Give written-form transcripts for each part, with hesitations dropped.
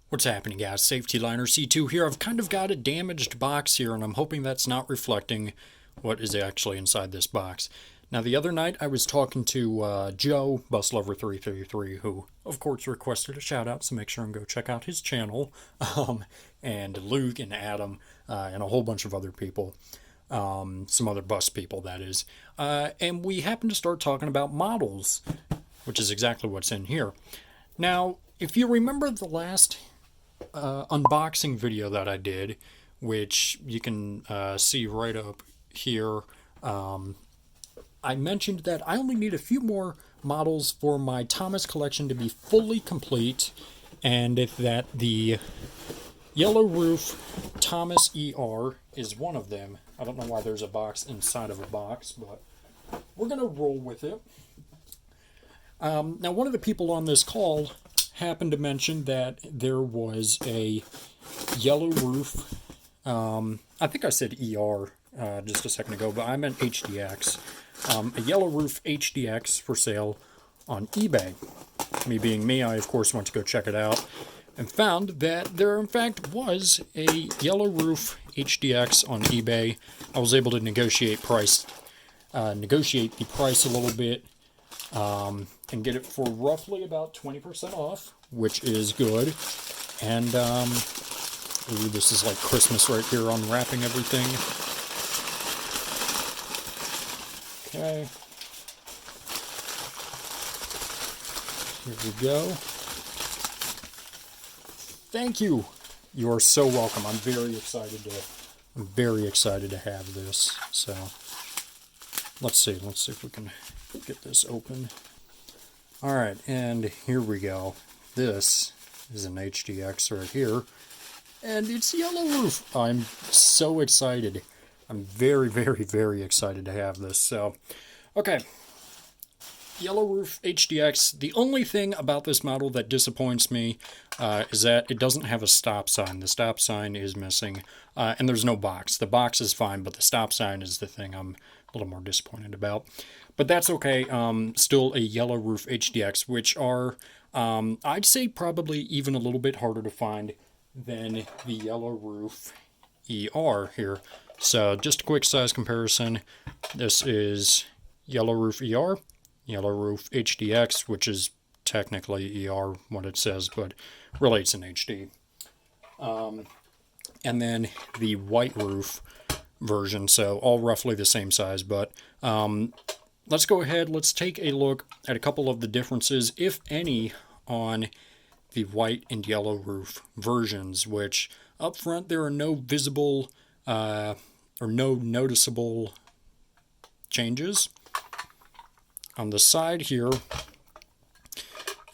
What's happening, guys? Saf-T-Liner C2 here. I've kind of got a damaged box here, and I'm hoping that's not reflecting what is actually inside this box. Now, the other night, I was talking to Joe, BusLover333, who, of course, requested a shout-out, so make sure and go check out his channel, and Luke and Adam, and a whole bunch of other people, some other bus people, that is. And we happened to start talking about models, which is exactly what's in here. Now, if you remember the last unboxing video that I did, which you can see right up here, I mentioned that I only need a few more models for my Thomas collection to be fully complete, and that the Yellow Roof Thomas ER is one of them. I don't know why there's a box inside of a box, but we're going to roll with it. Now, one of the people on this call happened to mention that there was a Yellow Roof, I think I said ER just a second ago, but I meant HDX. A Yellow Roof HDX for sale on eBay. Me being me, I of course went to go check it out and found that there in fact was a Yellow Roof HDX on eBay. I was able to negotiate the price a little bit, and get it for roughly about 20% off, which is good. And ooh, this is like Christmas right here, unwrapping everything. Okay, here we go. Thank you. You are so welcome. I'm very excited to have this. So let's see if we can get this open. All right, and here we go. This is an HDX right here, and it's Yellow Roof. I'm so excited. I'm very excited to have this. So, okay, Yellow Roof HDX. The only thing about this model that disappoints me is that it doesn't have a stop sign. The stop sign is missing, and there's no box. The box is fine, but the stop sign is the thing I'm a little more disappointed about. But that's okay. Still a Yellow Roof HDX, which are, I'd say, probably even a little bit harder to find than the Yellow Roof ER here. So just a quick size comparison. This is Yellow Roof ER, Yellow Roof HDX, which is technically ER what it says, but really it's an HD. And then the White Roof version, so all roughly the same size, but let's go ahead, let's take a look at a couple of the differences, if any, on the white and yellow roof versions, which up front there are no visible or no noticeable changes. On the side here,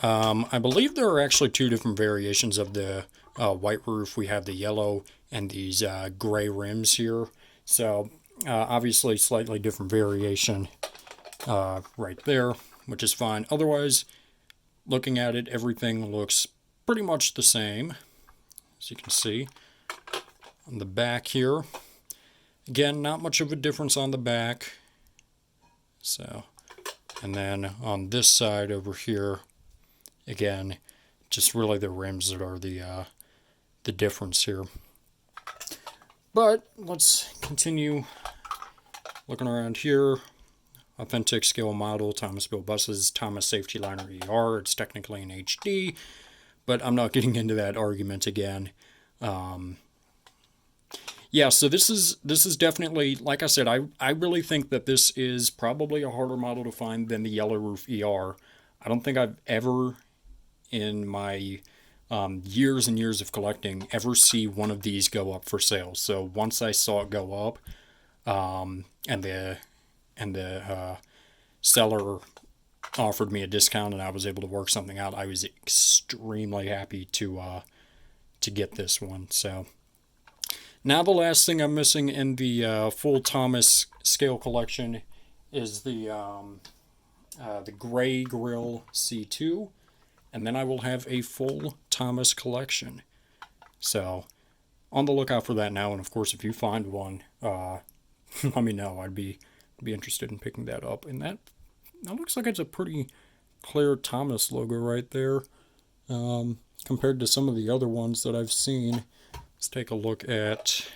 I believe there are actually two different variations of the white roof. We have the yellow and these gray rims here. So obviously slightly different variation right there, which is fine. Otherwise, looking at it, everything looks pretty much the same, as you can see. On the back here, again, not much of a difference on the back. So, and then on this side over here, again, just really the rims that are the difference here. But let's continue looking around here. Authentic scale model, Thomas Built Buses, Thomas Saf-T-Liner ER. It's technically an HD, but I'm not getting into that argument again. Yeah, so this is definitely, like I said, I really think that this is probably a harder model to find than the Yellow Roof ER. I don't think I've ever, in my years and years of collecting, ever see one of these go up for sale. So once I saw it go up, and the seller offered me a discount and I was able to work something out, I was extremely happy to get this one. So now the last thing I'm missing in the full Thomas scale collection is the Gray Grill C2, and then I will have a full Thomas collection. So on the lookout for that now, and of course if you find one, let me know. I'd be interested in picking that up. And that looks like it's a pretty clear Thomas logo right there. compared to some of the other ones that I've seen. Let's take a look at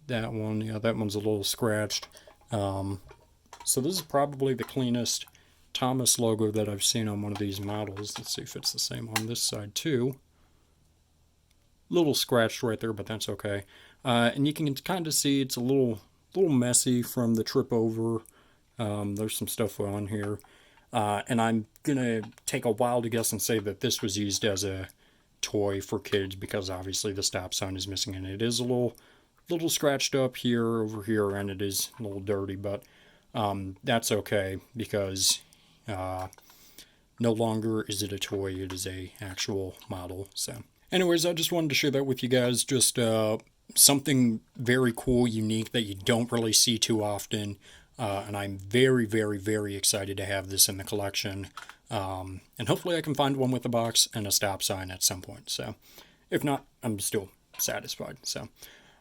that one. Yeah, that one's a little scratched. So this is probably the cleanest Thomas logo that I've seen on one of these models. Let's see if it's the same on this side too. Little scratched right there, but that's okay. And you can kind of see it's a little messy from the trip over. There's some stuff on here. And I'm gonna take a while to guess and say that this was used as a toy for kids, because obviously the stop sign is missing and it is a little scratched up here, over here, and it is a little dirty, but that's okay, because no longer is it a toy, it is a actual model. So anyways, I just wanted to share that with you guys. Just something very cool, unique, that you don't really see too often. And I'm very, very, very excited to have this in the collection. And hopefully I can find one with a box and a stop sign at some point. So if not, I'm still satisfied. So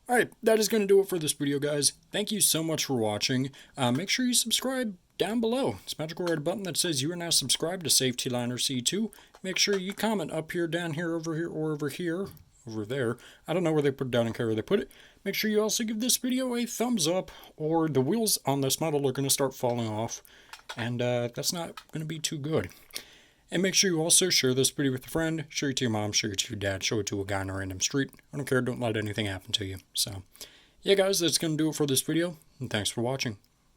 alright, that is going to do it for this video, guys. Thank you so much for watching. Make sure you subscribe down below. It's a magical red button that says you are now subscribed to Saf-T-Liner C2. Make sure you comment up here, down here, over here, or over here. Over there. I don't know where they put it, down in care where they put it. Make sure you also give this video a thumbs up, or the wheels on this model are going to start falling off, and that's not going to be too good. And make sure you also share this video with a friend, share it to your mom, share it to your dad, show it to a guy on a random street. I don't care, don't let anything happen to you. So, yeah guys, that's going to do it for this video, and thanks for watching.